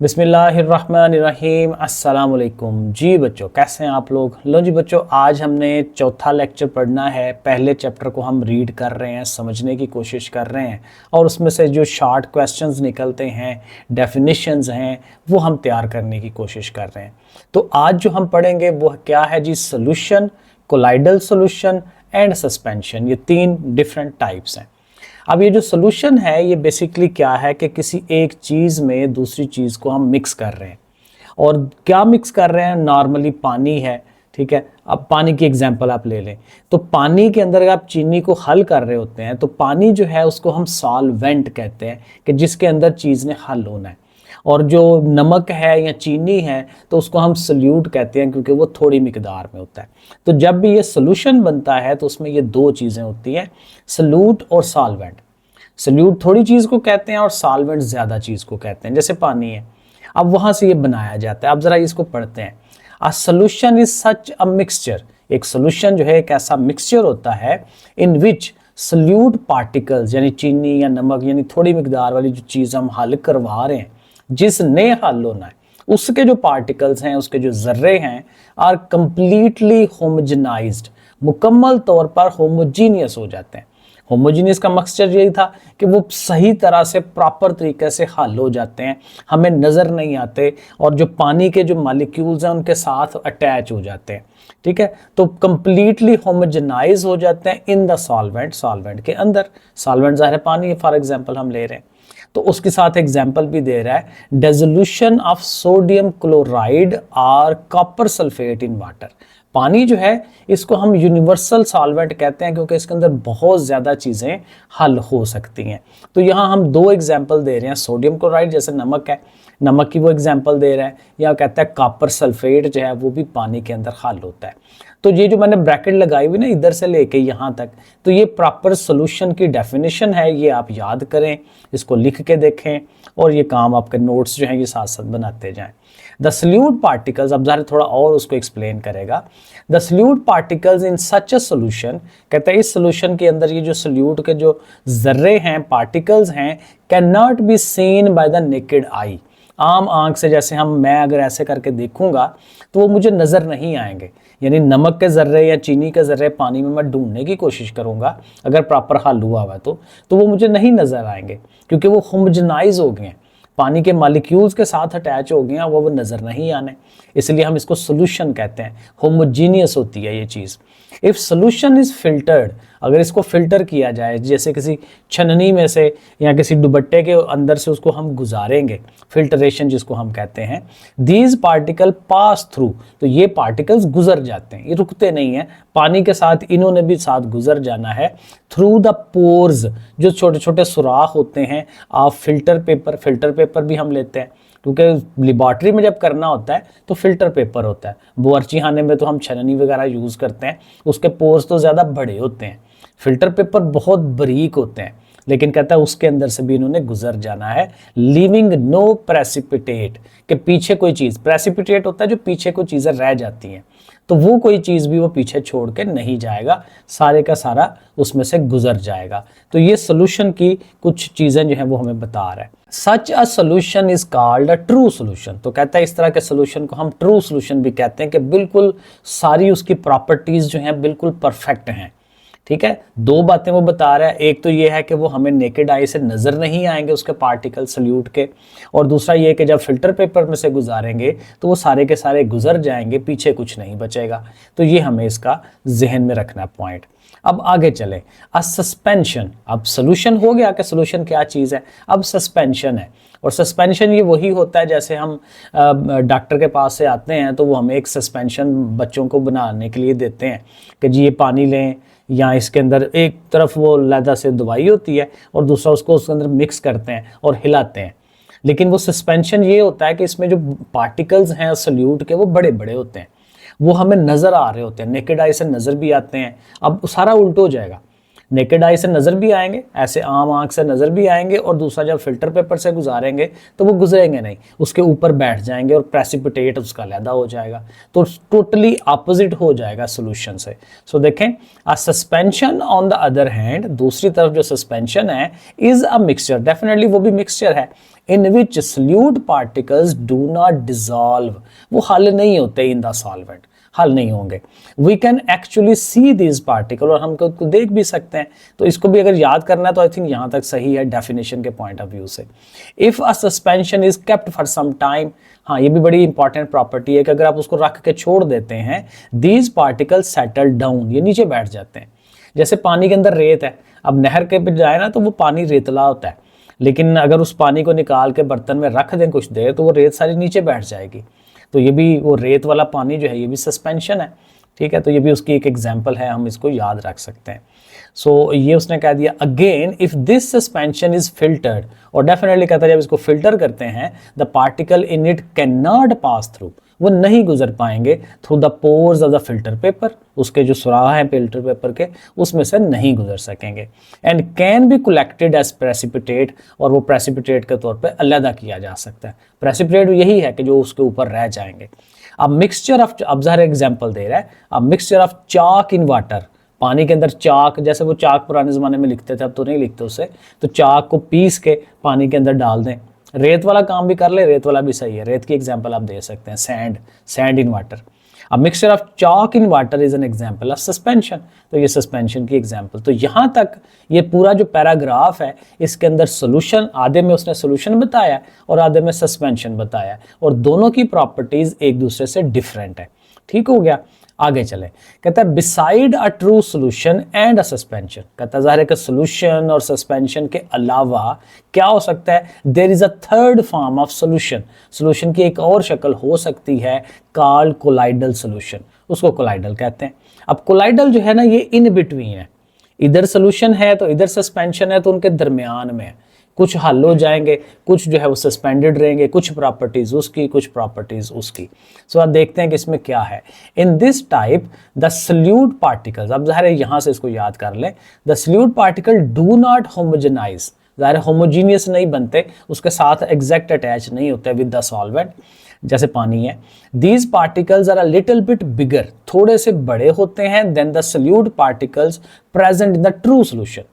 बिस्मिल्लाहिर्रहमानिर्रहीम अस्सलाम वालेकुम। जी बच्चों, कैसे हैं आप लोग। लो जी बच्चों, आज हमने चौथा लेक्चर पढ़ना है। पहले चैप्टर को हम रीड कर रहे हैं, समझने की कोशिश कर रहे हैं और उसमें से जो शॉर्ट क्वेश्चंस निकलते हैं, डेफिनेशंस हैं, वो हम तैयार करने की कोशिश कर रहे हैं। तो आज जो हम पढ़ेंगे वो क्या है जी, solution, colloidal solution and suspension. ये तीन डिफरेंट टाइप्स हैं। अब ये जो सोल्यूशन है ये बेसिकली क्या है कि किसी एक चीज़ में दूसरी चीज़ को हम मिक्स कर रहे हैं। और क्या मिक्स कर रहे हैं, नॉर्मली पानी है, ठीक है। अब पानी की एग्जांपल आप ले लें तो पानी के अंदर अगर आप चीनी को हल कर रहे होते हैं तो पानी जो है उसको हम सॉल्वेंट कहते हैं कि जिसके अंदर चीज़ ने हल होना है। और जो नमक है या चीनी है तो उसको हम सल्यूट कहते हैं क्योंकि वो थोड़ी मिकदार में होता है। तो जब भी ये सोल्यूशन बनता है तो उसमें ये दो चीज़ें होती हैं, सल्यूट और सॉल्वेंट। सल्यूट थोड़ी चीज़ को कहते हैं और सॉल्वेंट ज़्यादा चीज़ को कहते हैं, जैसे पानी है। अब वहाँ से ये बनाया जाता है। अब ज़रा इसको पढ़ते हैं। अ solution is such a mixture. एक सोल्यूशन जो है एक ऐसा मिक्सचर होता है इन विच सल्यूट पार्टिकल्स, यानी चीनी या नमक यानी थोड़ी मिकदार वाली जो चीज़ हम हल करवा रहे हैं, जिसने हल होना है, उसके जो पार्टिकल्स हैं, उसके जो जर्रे हैं, आर कंप्लीटली होमोजेनाइज्ड, मुकम्मल तौर पर होमोजीनियस हो जाते हैं। होमोजीनियस का मकसद यही था कि वो सही तरह से प्रॉपर तरीके से हल हो जाते हैं, हमें नज़र नहीं आते और जो पानी के जो मॉलिक्यूल्स हैं उनके साथ अटैच हो जाते हैं, ठीक है। तो कंप्लीटली होमोजेनाइज हो जाते हैं इन द सॉल्वेंट, सॉल्वेंट के अंदर। सॉल्वेंट ज़ाहिर है पानी, फॉर एग्जांपल हम ले रहे हैं तो उसके साथ एग्जाम्पल भी दे रहा है, डेजोल्यूशन ऑफ सोडियम क्लोराइड और कॉपर सल्फेट इन वाटर। पानी जो है इसको हम यूनिवर्सल सॉल्वेंट कहते हैं क्योंकि इसके अंदर बहुत ज़्यादा चीज़ें हल हो सकती हैं। तो यहाँ हम दो एग्जाम्पल दे रहे हैं, सोडियम क्लोराइड जैसे नमक है, नमक की वो एग्जाम्पल दे रहा है, या कहता है कॉपर सल्फेट जो है वो भी पानी के अंदर हल होता है। तो ये जो मैंने ब्रैकेट लगाई हुई ना इधर से लेके यहाँ तक, तो ये प्रॉपर सोल्यूशन की डेफिनेशन है। ये आप याद करें, इसको लिख के देखें और ये काम आपके नोट्स जो हैं ये साथ साथ बनाते जाएं। द सल्यूट पार्टिकल्स, अब ज़रा थोड़ा और उसको एक्सप्लेन करेगा। The solute particles in such a solution, कहते हैं इस सोल्यूशन के अंदर ये जो सल्यूट के जो जर्रे हैं, पार्टिकल्स हैं, can not be seen by the naked eye. आम आंख से जैसे मैं अगर ऐसे करके देखूंगा तो वो मुझे नज़र नहीं आएंगे। यानी नमक के ज़र्रे या चीनी के ज़र्रे पानी में मैं ढूंढने की कोशिश करूंगा, अगर प्रॉपर हल हुआ हुआ तो वो मुझे नहीं नज़र आएंगे क्योंकि वो होमोजेनाइज हो गए हैं, पानी के मॉलिक्यूल्स के साथ अटैच हो गए हैं, वो नज़र नहीं आने। इसलिए हम इसको सोल्यूशन कहते हैं, होमोजीनियस होती है ये चीज़। इफ़ सोल्यूशन इज़ फिल्टर्ड, अगर इसको फिल्टर किया जाए, जैसे किसी छननी में से या किसी दुबट्टे के अंदर से उसको हम गुजारेंगे, फिल्टरेशन जिसको हम कहते हैं, दीज पार्टिकल पास थ्रू, तो ये पार्टिकल्स गुजर जाते हैं, ये रुकते नहीं हैं, पानी के साथ इन्होंने भी साथ गुजर जाना है। थ्रू द पोर्स, जो छोटे छोटे सुराख होते हैं, आप फिल्टर पेपर भी हम लेते हैं क्योंकि लेबॉर्ट्री में जब करना होता है तो फिल्टर पेपर होता है। बावर्ची खाने में तो हम छननी वगैरह यूज़ करते हैं, उसके पोर्स तो ज़्यादा बड़े होते हैं, फिल्टर पेपर बहुत बारीक होते हैं, लेकिन कहता है उसके अंदर से भी इन्होंने गुजर जाना है। लिविंग नो प्रेसिपिटेट, के पीछे कोई चीज़, प्रेसिपिटेट होता है जो पीछे कोई चीज़ें रह जाती हैं, तो वो कोई चीज़ भी वो पीछे छोड़ के नहीं जाएगा, सारे का सारा उसमें से गुजर जाएगा। तो ये सोल्यूशन की कुछ चीज़ें जो है वो हमें बता रहा है। Such a solution is called a true solution, तो कहता है इस तरह के सोल्यूशन को हम ट्रू सोल्यूशन भी कहते हैं कि बिल्कुल सारी उसकी प्रॉपर्टीज़ जो हैं बिल्कुल परफेक्ट हैं, ठीक है। दो बातें वो बता रहा है, एक तो ये है कि वो हमें नेकेड आई से नज़र नहीं आएंगे उसके पार्टिकल सल्यूट के, और दूसरा ये कि जब फिल्टर पेपर में से गुजारेंगे तो वो सारे के सारे गुजर जाएंगे, पीछे कुछ नहीं बचेगा। तो ये हमें इसका जहन में रखना पॉइंट। अब आगे चले, अ सस्पेंशन। अब सोल्यूशन हो गया कि सोल्यूशन क्या चीज़ है, अब सस्पेंशन है। और सस्पेंशन ये वही होता है जैसे हम डॉक्टर के पास से आते हैं तो वो हमें एक सस्पेंशन बच्चों को बनाने के लिए देते हैं कि जी ये पानी लें, या इसके अंदर एक तरफ वो लैदा से दवाई होती है और दूसरा उसको उसके अंदर मिक्स करते हैं और हिलाते हैं। लेकिन वो सस्पेंशन ये होता है कि इसमें जो पार्टिकल्स हैं सल्यूट के वो बड़े बड़े होते हैं, वो हमें नज़र आ रहे होते हैं, नेकेड आई से नज़र भी आते हैं। अब सारा उल्ट हो जाएगा, नेकेड आई से नज़र भी आएंगे, ऐसे आम आंख से नज़र भी आएंगे, और दूसरा जब फिल्टर पेपर से गुजारेंगे तो वो गुजरेंगे नहीं, उसके ऊपर बैठ जाएंगे और प्रेसिपिटेट उसका अलहदा हो जाएगा। तो टोटली अपोजिट हो जाएगा सोल्यूशन से। सो देखें, अ suspension on the other hand, दूसरी तरफ जो सस्पेंशन है, इज अ मिक्सचर, डेफिनेटली वो भी मिक्सचर है, in which solute particles do not dissolve, वो हल नहीं होते इन द सॉल्वेंट, हल नहीं होंगे। We can actually see this particle, और हम को देख भी सकते हैं। तो इसको भी अगर याद करना है तो आई थिंक यहाँ तक सही है डेफिनेशन के पॉइंट ऑफ व्यू से। If a suspension is kept for some time, हाँ ये भी बड़ी इंपॉर्टेंट प्रॉपर्टी है कि अगर आप उसको रख के छोड़ देते हैं, दीज पार्टिकल सेटल डाउन, ये नीचे बैठ जाते हैं। जैसे पानी के अंदर रेत है, अब नहर के पे जाए ना तो वो पानी रेतला होता है, लेकिन अगर उस पानी को निकाल के बर्तन में रख दें कुछ देर तो वो रेत सारी नीचे बैठ जाएगी। तो ये भी वो रेत वाला पानी जो है ये भी सस्पेंशन है, ठीक है। तो ये भी उसकी एक एग्जांपल है, हम इसको याद रख सकते हैं। सो ये उसने कह दिया, again if this suspension is filtered, और डेफिनेटली कहता है जब इसको फिल्टर करते हैं, the particle in it can not pass through, वो नहीं गुजर पाएंगे through the pores of the filter paper, उसके जो सुराह हैं फिल्टर पेपर के उसमें से नहीं गुजर सकेंगे। And can be collected as precipitate, और वो प्रेसिपिटेट के तौर पे अलहदा किया जा सकता है। प्रेसिपिटेट यही है कि जो उसके ऊपर रह जाएंगे। अब मिक्सचर ऑफ, अब ज़ाहिर एग्जाम्पल दे रहा है, अब mixture of chalk in water, पानी के अंदर चाक, जैसे वो चाक पुराने ज़माने में लिखते थे, अब तो नहीं लिखते उसे, तो चाक को पीस के पानी के अंदर डाल दें। रेत वाला काम भी कर ले, रेत वाला भी सही है, रेत की एग्जांपल आप दे सकते हैं, सैंड इन वाटर। अब mixture of chalk in water is an example of suspension, तो ये सस्पेंशन की एग्जांपल। तो यहाँ तक ये पूरा जो पैराग्राफ है इसके अंदर सोल्यूशन, आधे में उसने सोल्यूशन बताया और आधे में सस्पेंशन बताया, और दोनों की प्रॉपर्टीज एक दूसरे से डिफरेंट है। ठीक हो गया, आगे चले। कहता है beside a true solution and a suspension, कहता है ज़ाहिर है कि सोल्यूशन और सस्पेंशन के अलावा क्या हो सकता है, there is a third form of solution, solution की एक और शक्ल हो सकती है, कॉल्ड कोलाइडल सोल्यूशन, उसको कोलाइडल कहते हैं। अब कोलाइडल जो है ना ये इन बिटवीन है, इधर सोल्यूशन है तो इधर सस्पेंशन है, तो उनके दरमियान में है, कुछ हल हो जाएंगे, कुछ जो है वो सस्पेंडेड रहेंगे, कुछ प्रॉपर्टीज उसकी, कुछ प्रॉपर्टीज उसकी। सो आप देखते हैं कि इसमें क्या है। In this type the solute particles, अब ज़ाहिर है यहाँ से इसको याद कर लें, the solute particle do not homogenise, ज़ाहिर होमोजीनियस नहीं बनते, उसके साथ एग्जैक्ट अटैच नहीं होते विद द सॉल्वेंट, जैसे पानी है। These particles are a little bit bigger, थोड़े से बड़े होते हैं than the solute particles present in the true solution,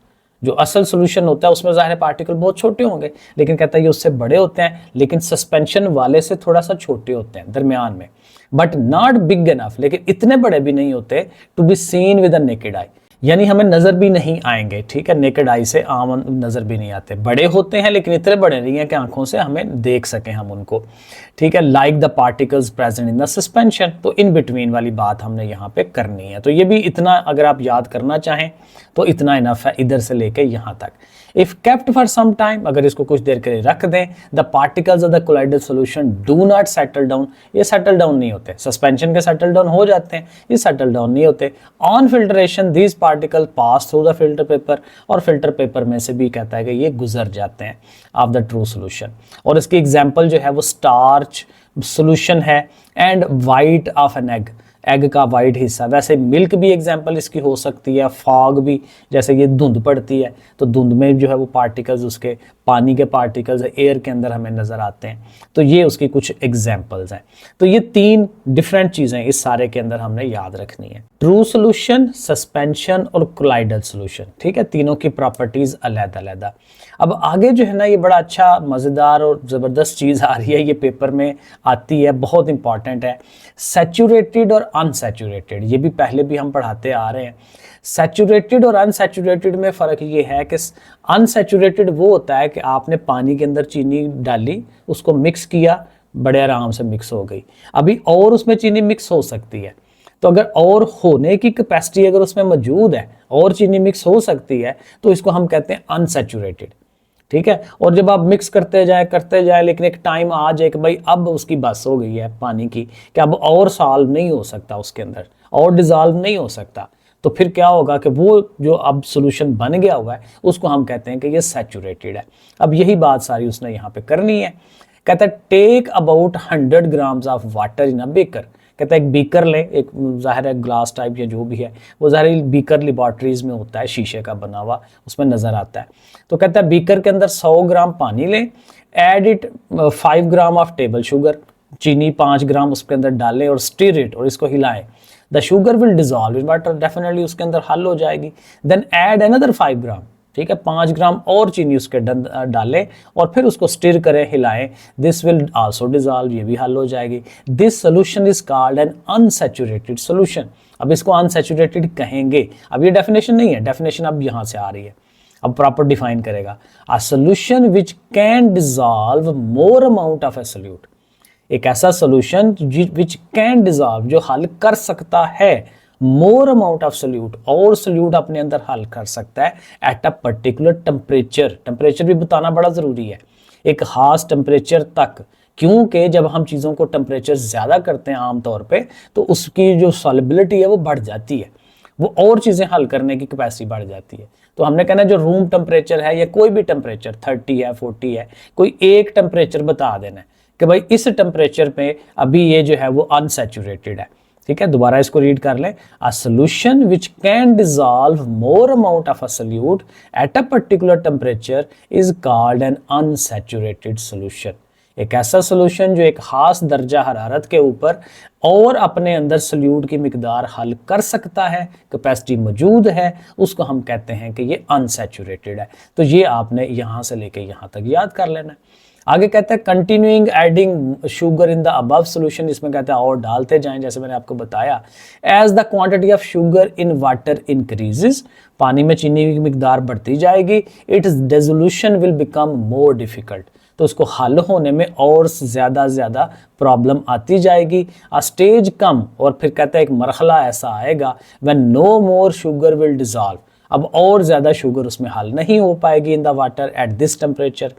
जो असल सोल्यूशन होता है उसमें ज़ाहिर पार्टिकल बहुत छोटे होंगे, लेकिन कहता है ये उससे बड़े होते हैं, लेकिन सस्पेंशन वाले से थोड़ा सा छोटे होते हैं दरमियान में, बट नॉट बिग इनफ, लेकिन इतने बड़े भी नहीं होते to be seen with a naked eye, यानी हमें नजर भी नहीं आएंगे। ठीक है, नेकेड आई से आम नजर भी नहीं आते, बड़े होते हैं लेकिन इतने बड़े नहीं है कि आंखों से हमें देख सकें हम उनको। ठीक है, like the particles present in the suspension, तो इन बिटवीन वाली बात हमने यहाँ पे करनी है। तो ये भी इतना अगर आप याद करना चाहें तो इतना इनफ है, इधर से लेके यहाँ तक। If kept for some time, अगर इसको कुछ देर के लिए रख दें, the particles of the colloidal solution do not settle down, ये सेटल डाउन नहीं होते, सस्पेंशन के सेटल डाउन हो जाते हैं, ये सेटल डाउन नहीं होते। On filtration these particle pass through the filter paper, और फिल्टर पेपर में से भी कहता है कि ये गुजर जाते हैं ऑफ द ट्रू सोल्यूशन। और इसकी एग्जाम्पल जो है वो स्टार्च सोल्यूशन है and white of an egg का वाइट हिस्सा, वैसे मिल्क भी एग्जांपल इसकी हो सकती है, फॉग भी, जैसे ये धुंध पड़ती है तो धुंध में जो है वो पार्टिकल्स, उसके पानी के पार्टिकल्स एयर के अंदर हमें नज़र आते हैं, तो ये उसकी कुछ एग्जांपल्स हैं। तो ये तीन डिफरेंट चीज़ें इस सारे के अंदर हमने याद रखनी है, ट्रू सोल्यूशन, सस्पेंशन और कोलाइडल सोल्यूशन। ठीक है, तीनों की प्रॉपर्टीज़ अलग-अलग। अब आगे जो है ना ये बड़ा अच्छा मज़ेदार और ज़बरदस्त चीज़ आ रही है, ये पेपर में आती है, बहुत इंपॉर्टेंट है, सैचुरेटेड और अनसैचुरेटेड। ये भी पहले भी हम पढ़ाते आ रहे हैं। सैचुरेटेड और अनसैचुरेटेड में फ़र्क ये है कि अनसैचुरेटेड वो होता है कि आपने पानी के अंदर चीनी डाली, उसको मिक्स किया, बड़े आराम से मिक्स हो गई, अभी और उसमें चीनी मिक्स हो सकती है, तो अगर और होने की कैपेसिटी अगर उसमें मौजूद है, और चीनी मिक्स हो सकती है, तो इसको हम कहते हैं अनसैचुरेटेड। ठीक है, और जब आप मिक्स करते जाए लेकिन एक टाइम आ जाए कि भाई अब उसकी बस हो गई है पानी की, कि अब और सॉल्व नहीं हो सकता उसके अंदर, और डिजॉल्व नहीं हो सकता, तो फिर क्या होगा कि वो जो अब सोल्यूशन बन गया हुआ है उसको हम कहते हैं कि ये सैचुरेटेड है। अब यही बात सारी उसने यहाँ पे करनी है। कहता है take about 100 grams of water in a beaker, कहता है एक बीकर ले, एक ज़ाहिर है ग्लास टाइप या जो भी है वो ज़ाहिर बीकर लेबॉर्ट्रीज में होता है, शीशे का बना हुआ, उसमें नज़र आता है। तो कहता है बीकर के अंदर 100 ग्राम पानी ले, add it 5 gram of table sugar, चीनी 5 ग्राम उसके अंदर डालें और स्टीर इट, और इसको हिलाएं। The sugar will dissolve in water, definitely उसके अंदर हल हो जाएगी। देन ऐड अनदर 5 ग्राम, ठीक है, 5 ग्राम और चीनी उसके डालें और फिर उसको स्टिर करें, हिलाएं। दिस विल आल्सो डिजॉल्व, ये भी हल हो जाएगी। This solution is called an unsaturated solution. अब इसको अनसैचुरेटेड कहेंगे। अब ये डेफिनेशन नहीं है, डेफिनेशन अब यहाँ से आ रही है, अब प्रॉपर डिफाइन करेगा। A solution which can dissolve more amount of A solute, एक ऐसा सोल्यूशन विच कैन डिजॉल्व, जो हल कर सकता है मोर अमाउंट ऑफ सोल्यूट, और सोल्यूट अपने अंदर हल कर सकता है at a particular temperature. Temperature भी बताना बड़ा ज़रूरी है, एक खास टेम्परेचर तक, क्योंकि जब हम चीज़ों को टेम्परेचर ज़्यादा करते हैं आमतौर पे तो उसकी जो सॉलिबिलिटी है वो बढ़ जाती है, वो और चीज़ें हल करने की कैपेसिटी बढ़ जाती है। तो हमने कहना जो रूम टेम्परेचर है या कोई भी टेम्परेचर 30 है 40 है, कोई एक टेम्परेचर बता देना है कि भाई इस टेम्परेचर पे अभी ये जो है वो अनसैचुरेटेड है। ठीक है, दोबारा इसको रीड कर लें। A solution which can dissolve more amount of a solute at a particular temperature is called an unsaturated solution. एक ऐसा सोल्यूशन जो एक खास दर्जा हरारत के ऊपर और अपने अंदर सोल्यूट की मिकदार हल कर सकता है, कैपेसिटी मौजूद है, उसको हम कहते हैं कि ये अनसैचुरेटेड है। तो ये आपने यहाँ से लेके यहाँ तक याद कर लेना है। आगे कहते हैं continuing adding sugar in the above solution, इसमें कहते हैं और डालते जाएं, जैसे मैंने आपको बताया। As the quantity of sugar in water increases, पानी में चीनी की मिकदार बढ़ती जाएगी, its dissolution will become more difficult, तो उसको हल होने में और ज़्यादा प्रॉब्लम आती जाएगी। अ स्टेज कम, और फिर कहते हैं एक मरहला ऐसा आएगा when no more sugar will dissolve, अब और ज़्यादा शुगर उसमें हल नहीं हो पाएगी in the water at this temperature.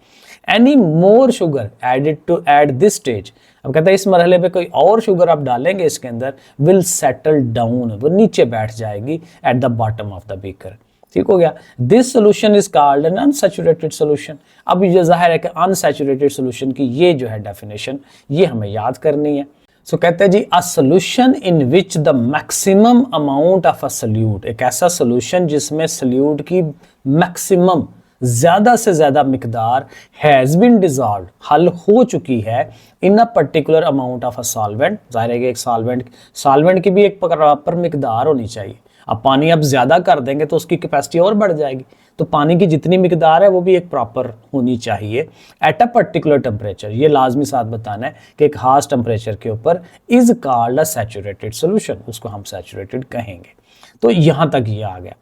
Any more sugar added to at this stage, अब कहते हैं इस मरहले पे कोई और शुगर आप डालेंगे इसके अंदर, विल सेटल डाउन, वो नीचे बैठ जाएगी at the bottom of the beaker. ठीक हो गया। This solution is called an unsaturated solution. अब ये जाहिर है कि अनसैचुरेटेड सोल्यूशन की ये जो है डेफिनेशन ये हमें याद करनी है। सो कहते हैं जी a solution in which the maximum amount of a solute, एक ऐसा सोल्यूशन जिसमें सोल्यूट की मैक्सिमम ज़्यादा से ज़्यादा मिकदार हैज़ बीन डिजॉल्व, हल हो चुकी है in a particular amount of a solvent. जाहिर है कि एक सॉल्वेंट की भी एक प्रॉपर मिकदार होनी चाहिए। अब पानी आप ज़्यादा कर देंगे तो उसकी कैपेसिटी और बढ़ जाएगी, तो पानी की जितनी मिकदार है वो भी एक प्रॉपर होनी चाहिए एट अ पर्टिकुलर टेम्परेचर। ये लाजमी साथ बताना है कि एक खास टेम्परेचर के ऊपर is called a saturated solution, उसको हम सैचुरेटेड कहेंगे। तो यहाँ तक ये आ गया।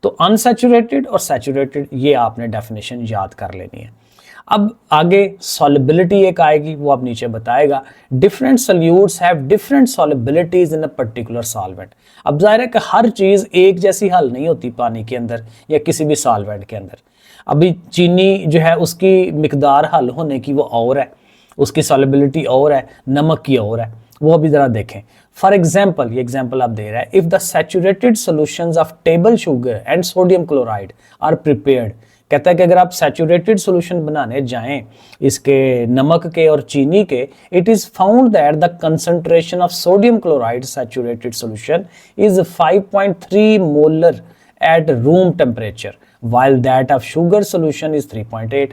तो अनसैचुरेटेड और सैचुरेटेड ये आपने डेफिनेशन याद कर लेनी है। अब आगे सॉलिबिलिटी एक आएगी, वो आप नीचे बताएगा। Different solutes have different solubilities in a particular solvent. अब जाहिर है कि हर चीज़ एक जैसी हल नहीं होती पानी के अंदर या किसी भी सॉल्वेंट के अंदर। अभी चीनी जो है उसकी मिकदार हल होने की वो और है, उसकी सॉलिबिलिटी और है, नमक की और है, वो अभी ज़रा देखें। फॉर एग्जाम्पल, ये एग्जाम्पल आप दे रहा है, if the saturated solutions of table sugar and sodium chloride are prepared, कहता है कि अगर आप सैचुरेटेड सोल्यूशन बनाने जाएं इसके नमक के और चीनी के, it is found that the concentration of sodium chloride saturated solution is 5.3 molar at room temperature while that of sugar solution is 3.8।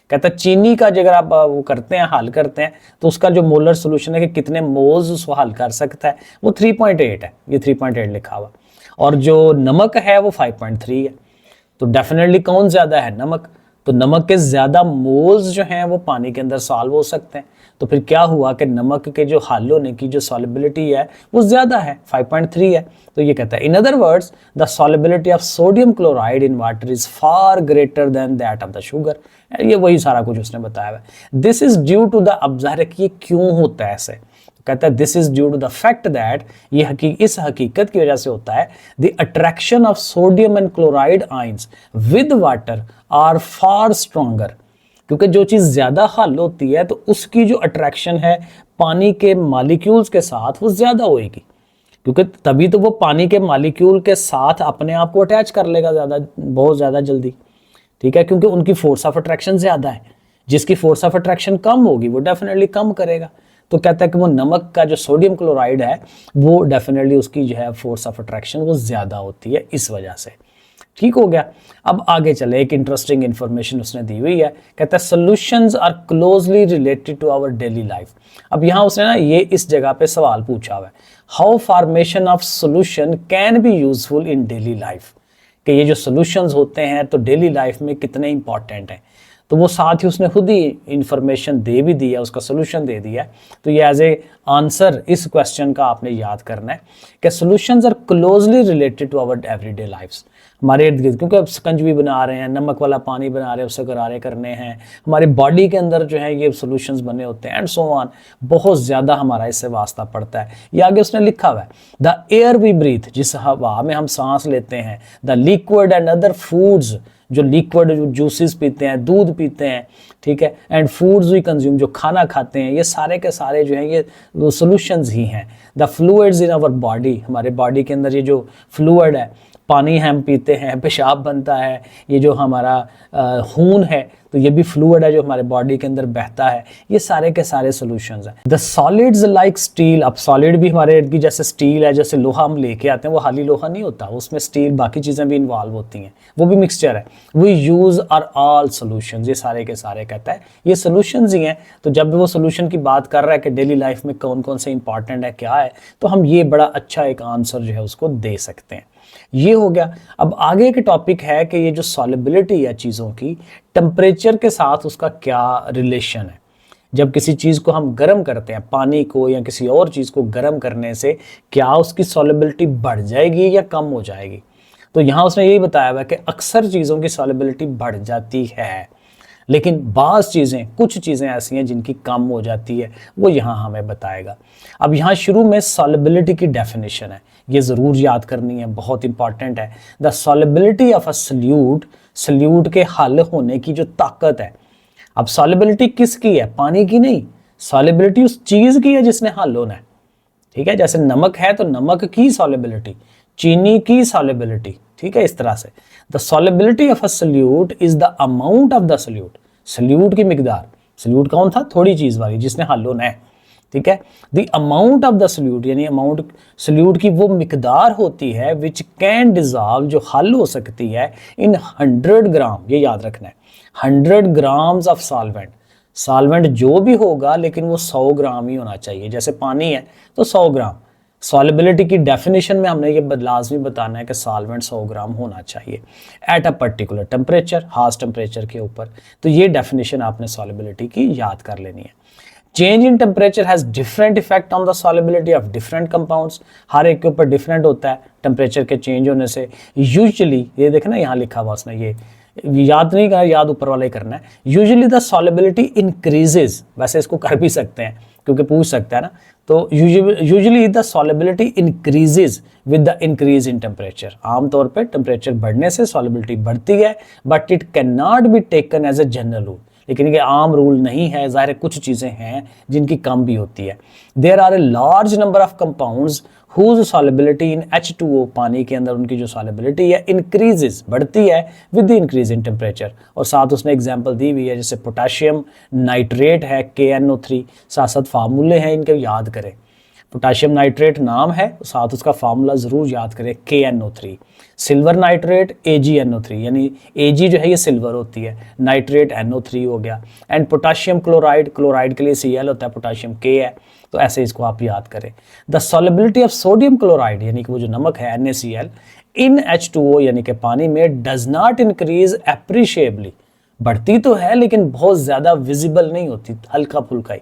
कहता है चीनी का अगर आप वो करते हैं, हल करते हैं, तो उसका जो मोलर सोल्यूशन है कि कितने मोल्स उसको हल कर सकता है, वो 3.8 है, ये 3.8 लिखा हुआ, और जो नमक है वो 5.3 है। तो डेफिनेटली कौन ज़्यादा है? नमक। तो नमक के ज़्यादा मोल्स जो हैं वो पानी के अंदर सॉल्व हो सकते हैं। तो फिर क्या हुआ कि नमक के जो हल होने की जो सॉलिबिलिटी है वो ज़्यादा है, 5.3 है। तो ये कहता है in other words the solubility of sodium chloride in water is far greater than that of the sugar. ये वही सारा कुछ उसने बताया है। This is due to the, अब ज़ाहिर है कि ये क्यों होता है ऐसे, कहता है this is due to the fact that, ये इस हकीकत की वजह से होता है, the attraction of sodium and chloride ions with water are far stronger. क्योंकि जो चीज़ ज़्यादा हल होती है तो उसकी जो अट्रैक्शन है पानी के मॉलिक्यूल्स के साथ वो ज़्यादा होएगी, क्योंकि तभी तो वो पानी के मॉलिक्यूल के साथ अपने आप को अटैच कर लेगा बहुत ज़्यादा जल्दी। ठीक है, क्योंकि उनकी फोर्स ऑफ अट्रैक्शन ज़्यादा है। जिसकी फोर्स ऑफ अट्रैक्शन कम होगी वो डेफिनेटली कम करेगा। तो कहता है कि वो नमक का जो सोडियम क्लोराइड है वो डेफिनेटली उसकी जो है फोर्स ऑफ अट्रैक्शन वो ज़्यादा होती है इस वजह से। ठीक हो गया। अब आगे चले, एक इंटरेस्टिंग इंफॉर्मेशन उसने दी हुई है, कहता है solutions are closely related to our daily life. अब यहाँ उसने ना ये इस जगह पे सवाल पूछा हुआ है, how formation of solution can be useful in daily life, कि ये जो सॉल्यूशंस होते हैं तो डेली लाइफ में कितने इंपॉर्टेंट हैं। तो वो साथ ही उसने खुद ही इंफॉर्मेशन दे भी दी है, उसका सोल्यूशन दे दिया है। तो ये एज ए आंसर इस क्वेश्चन का आपने याद करना है कि solutions are closely related to our everyday lifes, हमारे इर्द गिर्द, क्योंकि अब स्कंजवी बना रहे हैं, नमक वाला पानी बना रहे हैं, उससे गरारे करने हैं, हमारे बॉडी के अंदर जो है ये सॉल्यूशंस बने होते हैं एंड सो ऑन, बहुत ज़्यादा हमारा इससे वास्ता पड़ता है। ये आगे उसने लिखा हुआ है, द एयर वी ब्रीथ, जिस हवा में हम सांस लेते हैं, the liquid and other foods, जो लिक्विड जो जूसेस पीते हैं, दूध पीते हैं, ठीक है, एंड फूड्स वी कंज्यूम, जो खाना खाते हैं, ये सारे के सारे जो हैं ये सॉल्यूशंस ही हैं। The fluids in our body, हमारे बॉडी के अंदर ये जो फ्लूइड है, पानी हम पीते हैं, पेशाब बनता है, ये जो हमारा खून है तो ये भी फ्लूइड है जो हमारे बॉडी के अंदर बहता है, ये सारे के सारे सॉल्यूशंस हैं। द सॉलिड्स लाइक स्टील, अब सॉलिड भी हमारे इर्द गिर्द जैसे स्टील है, जैसे लोहा हम लेके आते हैं, वो खाली लोहा नहीं होता, उसमें स्टील बाकी चीज़ें भी इन्वॉल्व होती हैं, वो भी मिक्सचर है। We use are all solutions, ये सारे के सारे कहता है ये सॉल्यूशंस ही हैं। तो जब वो सॉल्यूशन की बात कर रहा है कि डेली लाइफ में कौन कौन से इंपॉर्टेंट है क्या है, तो हम ये बड़ा अच्छा एक आंसर जो है उसको दे सकते हैं। ये हो गया। अब आगे के टॉपिक है कि ये जो सॉल्युबिलिटी है चीज़ों की, टेम्परेचर के साथ उसका क्या रिलेशन है। जब किसी चीज़ को हम गर्म करते हैं, पानी को या किसी और चीज़ को गर्म करने से क्या उसकी सॉल्युबिलिटी बढ़ जाएगी या कम हो जाएगी। तो यहाँ उसने यही बताया हुआ कि अक्सर चीज़ों की सॉल्युबिलिटी बढ़ जाती है, लेकिन बाज़ चीज़ें, कुछ चीज़ें ऐसी हैं जिनकी कम हो जाती है, वो यहाँ हमें बताएगा। अब यहाँ शुरू में सॉल्युबिलिटी की डेफिनेशन है, ये ज़रूर याद करनी है, बहुत इंपॉर्टेंट है। The solubility of a solute, solute के हल होने की जो ताकत है। अब सॉल्युबिलिटी किसकी है? पानी की नहीं, सॉल्युबिलिटी उस चीज़ की है जिसने हल होना है। ठीक है, जैसे नमक है तो नमक की सॉल्युबिलिटी, चीनी की सॉल्युबिलिटी, ठीक है, इस तरह से। The solubility of a solute is the amount of the solute, solute की मिकदार, सल्यूट कौन था? थोड़ी चीज़ वाली जिसने हल होना है, ठीक है। The amount of the salute, यानी अमाउंट सल्यूट की वो मिकदार होती है विच कैन डिजॉल्व, जो हल हो सकती है, इन 100 ग्राम, ये याद रखना है, 100 ग्राम्स ऑफ सॉल्वेंट। सॉल्वेंट जो भी होगा लेकिन वो 100 ग्राम ही होना चाहिए, जैसे पानी है तो 100 ग्राम। सॉल्युबिलिटी की डेफिनेशन में हमने ये लाजमी बताना है कि सॉल्वेंट 100 ग्राम होना चाहिए at a particular temperature, house temperature के ऊपर। तो ये डेफिनेशन आपने सॉल्युबिलिटी की याद कर लेनी है। Change in temperature has different effect on the solubility of different compounds, हर एक के ऊपर डिफरेंट होता है टेम्परेचर के चेंज होने से। यूजुअली, ये देखना यहाँ लिखा हुआ उसने, ये याद नहीं करना, याद ऊपर वाला ही करना है। यूजुअली द सॉल्युबिलिटी इंक्रीजेज, वैसे इसको कर भी सकते हैं क्योंकि पूछ सकता है ना, तो usually the solubility increases with the increase in temperature. आमतौर पे टेम्परेचर बढ़ने से सॉल्युबिलिटी बढ़ती है, but it can not be taken as a general rule, लेकिन ये आम रूल नहीं है। ज़ाहिर है कुछ चीज़ें हैं जिनकी कम भी होती है। There are a large number of compounds whose solubility in H2O, पानी के अंदर उनकी जो सॉल्युबिलिटी है इंक्रीजेस, बढ़ती है with the increase in temperature. और साथ उसने एग्जांपल दी हुई है, जैसे पोटाशियम नाइट्रेट है KNO3, साथ साथ फार्मूले हैं इनके याद करें। पोटाशियम नाइट्रेट नाम है, साथ उसका फार्मूला ज़रूर याद करें KNO3। सिल्वर नाइट्रेट AgNO3, यानी Ag जो है ये सिल्वर होती है, नाइट्रेट NO3 हो गया। एंड पोटाशियम क्लोराइड, क्लोराइड के लिए Cl होता है, पोटाशियम K है, तो ऐसे इसको आप याद करें। The solubility of sodium chloride, यानी कि वो जो नमक है NaCl इन H2O, यानी कि पानी में, डज नॉट इंक्रीज एप्रिशिएबली, बढ़ती तो है लेकिन बहुत ज़्यादा विजिबल नहीं होती, हल्का फुल्का ही।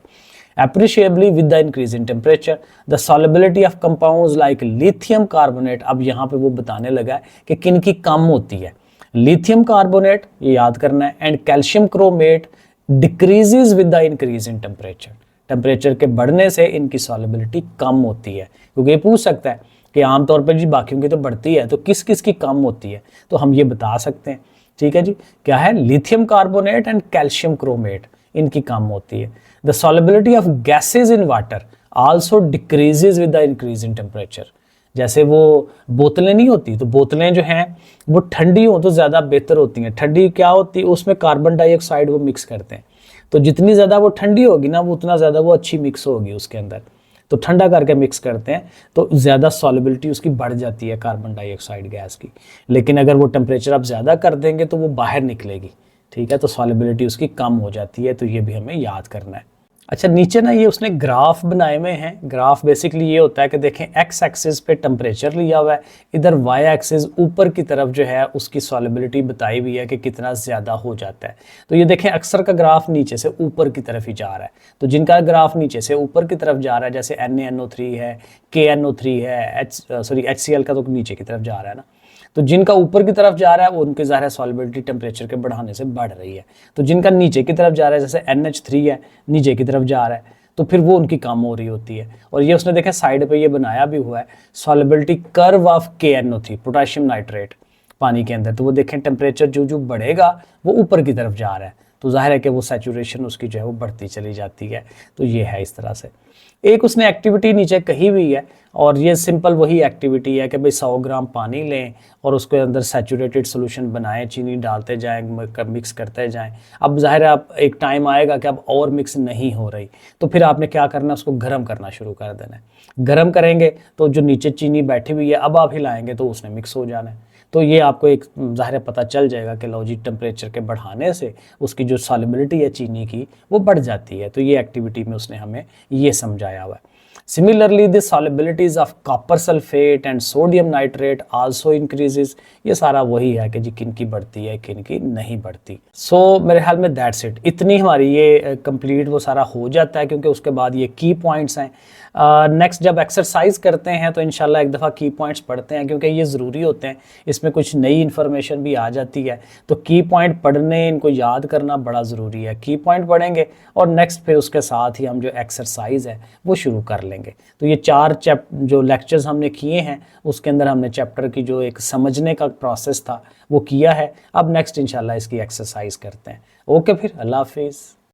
appreciably with the increase in temperature. The solubility of compounds like lithium carbonate, अब यहाँ पे वो बताने लगा है कि किन की कम होती है। लिथियम कार्बोनेट, ये याद करना है, and calcium chromate decreases with the increase in temperature, temperature के बढ़ने से इनकी सॉल्युबिलिटी कम होती है। क्योंकि ये पूछ सकता है कि आमतौर पर जी बाकियों की तो बढ़ती है, तो किस किस की कम होती है, तो हम ये बता सकते हैं। ठीक है जी, क्या है? Lithium carbonate and calcium chromate, इनकी कम होती है। The solubility of gases in water also decreases with the increase in temperature. जैसे वो बोतलें नहीं होती, तो बोतलें जो हैं वो ठंडी हो तो ज़्यादा बेहतर होती हैं। ठंडी क्या होती है, उसमें कार्बन डाइऑक्साइड वो मिक्स करते हैं, तो जितनी ज़्यादा वो ठंडी होगी ना, वो उतना ज़्यादा वो अच्छी मिक्स होगी उसके अंदर। तो ठंडा करके मिक्स करते हैं तो ज़्यादा सॉलिबिलिटी उसकी बढ़ जाती है कार्बन डाइऑक्साइड गैस की। लेकिन अगर वो टेम्परेचर आप ज़्यादा कर देंगे तो वो बाहर निकलेगी, ठीक है, तो सॉलिबिलिटी उसकी कम हो जाती है। तो ये भी हमें याद करना है। अच्छा, नीचे ना ये उसने ग्राफ बनाए हुए हैं। ग्राफ बेसिकली ये होता है कि देखें, एक्स एक्सिस पे टेम्परेचर लिया हुआ है, इधर वाई एक्सिस ऊपर की तरफ जो है उसकी सॉलिबिलिटी बताई हुई है कि कितना ज़्यादा हो जाता है। तो ये देखें, अक्सर का ग्राफ नीचे से ऊपर की तरफ ही जा रहा है। तो जिनका ग्राफ नीचे से ऊपर की तरफ जा रहा है, जैसे NaNO3 है, KNO3 है, HCl का तो नीचे की तरफ जा रहा है ना, तो जिनका ऊपर की तरफ जा रहा है वो उनके ज़ाहिर है सॉलिबिलिटी टेम्परेचर के बढ़ाने से बढ़ रही है। तो जिनका नीचे की तरफ जा रहा है, जैसे NH3 है, नीचे की तरफ जा रहा है, तो फिर वो उनकी कम हो रही होती है। और ये उसने देखा साइड पे ये बनाया भी हुआ है, solubility curve of KNO3, potassium nitrate पानी के अंदर। तो वो देखें टेम्परेचर जो जो बढ़ेगा वो ऊपर की तरफ जा रहा है, तो जाहिर है कि वो सैचुरेशन उसकी जो है वो बढ़ती चली जाती है। तो ये है इस तरह से। एक उसने एक्टिविटी नीचे कही हुई है, और ये सिंपल वही एक्टिविटी है कि भाई 100 ग्राम पानी लें और उसके अंदर सैचुरेटेड सोल्यूशन बनाएं, चीनी डालते जाएं, मिक्स करते जाएं। अब जाहिर है आप एक टाइम आएगा कि अब और मिक्स नहीं हो रही, तो फिर आपने क्या करना है, उसको गर्म करना शुरू कर देना है। गर्म करेंगे तो जो नीचे चीनी बैठी हुई है, अब आप हिलाएंगे तो उसने मिक्स हो जाना है। तो ये आपको एक ज़ाहिर है पता चल जाएगा कि लो जी, टेम्परेचर के बढ़ाने से उसकी जो सॉलिबिलिटी है चीनी की वो बढ़ जाती है। तो ये एक्टिविटी में उसने हमें ये समझाया हुआ है। Similarly, the solubilities of copper sulfate and sodium nitrate also increases। ये सारा वही है कि जी किन की बढ़ती है, किन की नहीं बढ़ती। मेरे ख्याल में दैट्स इट, इतनी हमारी ये कंप्लीट वो सारा हो जाता है, क्योंकि उसके बाद ये की पॉइंट्स हैं। नेक्स्ट जब एक्सरसाइज करते हैं तो इंशाल्लाह एक दफ़ा की पॉइंट्स पढ़ते हैं, क्योंकि ये ज़रूरी होते हैं, इसमें कुछ नई इन्फॉर्मेशन भी आ जाती है। तो की पॉइंट पढ़ने, इनको याद करना बड़ा ज़रूरी है। की पॉइंट पढ़ेंगे और नेक्स्ट फिर उसके साथ ही हम जो एक्सरसाइज है वो शुरू कर लेंगे। तो ये 4 जो लेक्चर्स हमने किए हैं उसके अंदर हमने चैप्टर की जो एक समझने का प्रोसेस था वो किया है। अब नेक्स्ट इंशाल्लाह इसकी एक्सरसाइज करते हैं। ओके, फिर अल्लाह हाफिज़।